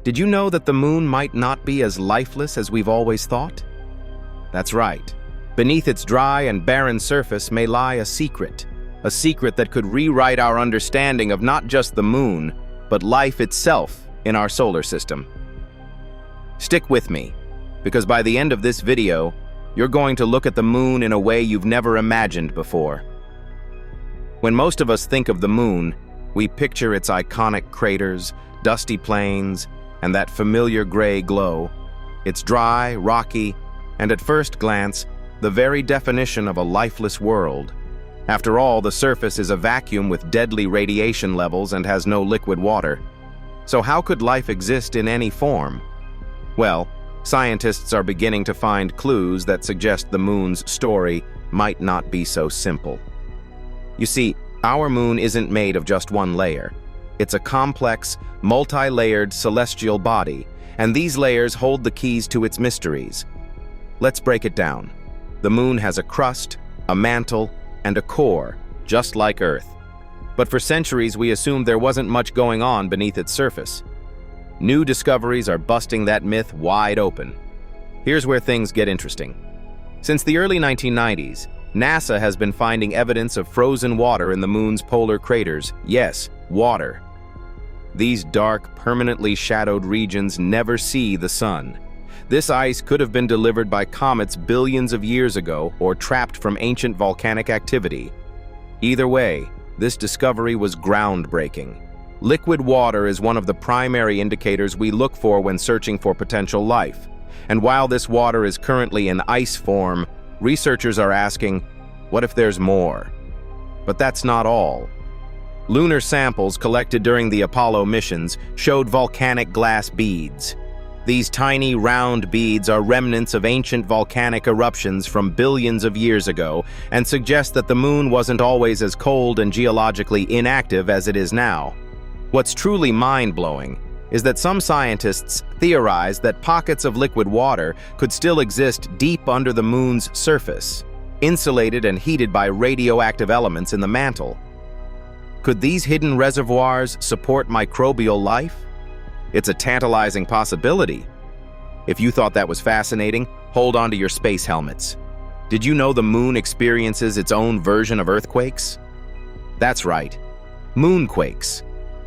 Did you know that the moon might not be as lifeless as we've always thought? That's right. Beneath its dry and barren surface may lie a secret that could rewrite our understanding of not just the moon, but life itself in our solar system. Stick with me, because by the end of this video, you're going to look at the moon in a way you've never imagined before. When most of us think of the moon, we picture its iconic craters, dusty plains, and that familiar gray glow. It's dry, rocky, and at first glance, the very definition of a lifeless world. After all, the surface is a vacuum with deadly radiation levels and has no liquid water. So how could life exist in any form? Well, scientists are beginning to find clues that suggest the moon's story might not be so simple. You see, our moon isn't made of just one layer. It's a complex, multi-layered celestial body, and these layers hold the keys to its mysteries. Let's break it down. The moon has a crust, a mantle, and a core, just like Earth. But for centuries, we assumed there wasn't much going on beneath its surface. New discoveries are busting that myth wide open. Here's where things get interesting. Since the early 1990s, NASA has been finding evidence of frozen water in the moon's polar craters. Yes, water. These dark, permanently shadowed regions never see the sun. This ice could have been delivered by comets billions of years ago or trapped from ancient volcanic activity. Either way, this discovery was groundbreaking. Liquid water is one of the primary indicators we look for when searching for potential life. And while this water is currently in ice form, researchers are asking, what if there's more? But that's not all. Lunar samples collected during the Apollo missions showed volcanic glass beads. These tiny, round beads are remnants of ancient volcanic eruptions from billions of years ago and suggest that the moon wasn't always as cold and geologically inactive as it is now. What's truly mind-blowing is that some scientists theorize that pockets of liquid water could still exist deep under the moon's surface, insulated and heated by radioactive elements in the mantle. Could these hidden reservoirs support microbial life? It's a tantalizing possibility. If you thought that was fascinating, hold on to your space helmets. Did you know the moon experiences its own version of earthquakes? That's right, moonquakes.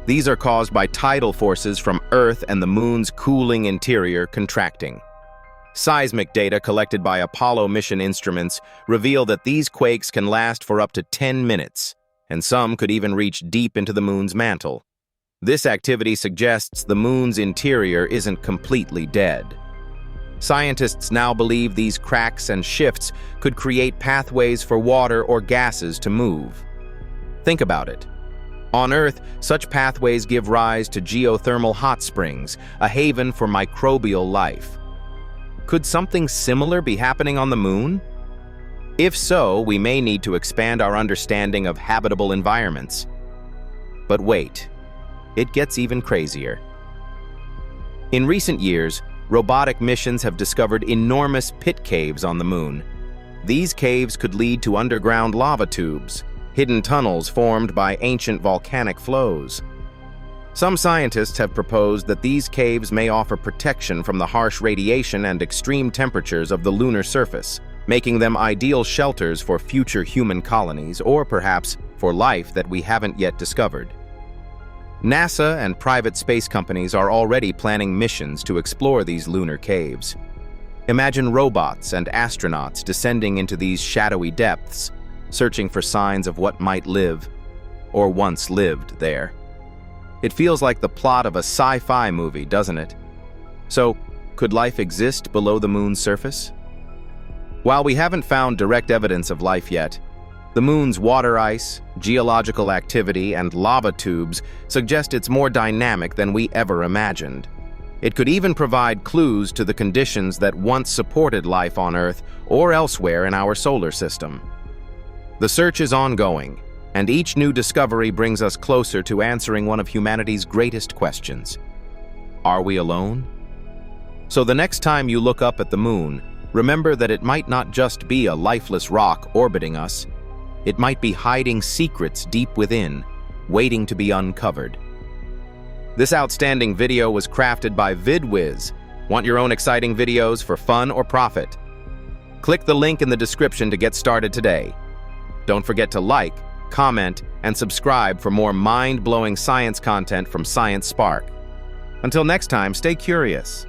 These are caused by tidal forces from Earth and the moon's cooling interior contracting. Seismic data collected by Apollo mission instruments reveal that these quakes can last for up to 10 minutes, and some could even reach deep into the moon's mantle. This activity suggests the moon's interior isn't completely dead. Scientists now believe these cracks and shifts could create pathways for water or gases to move. Think about it. On Earth, such pathways give rise to geothermal hot springs, a haven for microbial life. Could something similar be happening on the moon? If so, we may need to expand our understanding of habitable environments. But wait, it gets even crazier. In recent years, robotic missions have discovered enormous pit caves on the moon. These caves could lead to underground lava tubes, hidden tunnels formed by ancient volcanic flows. Some scientists have proposed that these caves may offer protection from the harsh radiation and extreme temperatures of the lunar surface, making them ideal shelters for future human colonies or perhaps for life that we haven't yet discovered. NASA and private space companies are already planning missions to explore these lunar caves. Imagine robots and astronauts descending into these shadowy depths, searching for signs of what might live, or once lived, there. It feels like the plot of a sci-fi movie, doesn't it? So, could life exist below the moon's surface? While we haven't found direct evidence of life yet, the moon's water ice, geological activity, and lava tubes suggest it's more dynamic than we ever imagined. It could even provide clues to the conditions that once supported life on Earth or elsewhere in our solar system. The search is ongoing, and each new discovery brings us closer to answering one of humanity's greatest questions. Are we alone? So the next time you look up at the moon, remember that it might not just be a lifeless rock orbiting us. It might be hiding secrets deep within, waiting to be uncovered. This outstanding video was crafted by VidWiz. Want your own exciting videos for fun or profit? Click the link in the description to get started today. Don't forget to like, comment, and subscribe for more mind-blowing science content from Science Spark. Until next time, stay curious.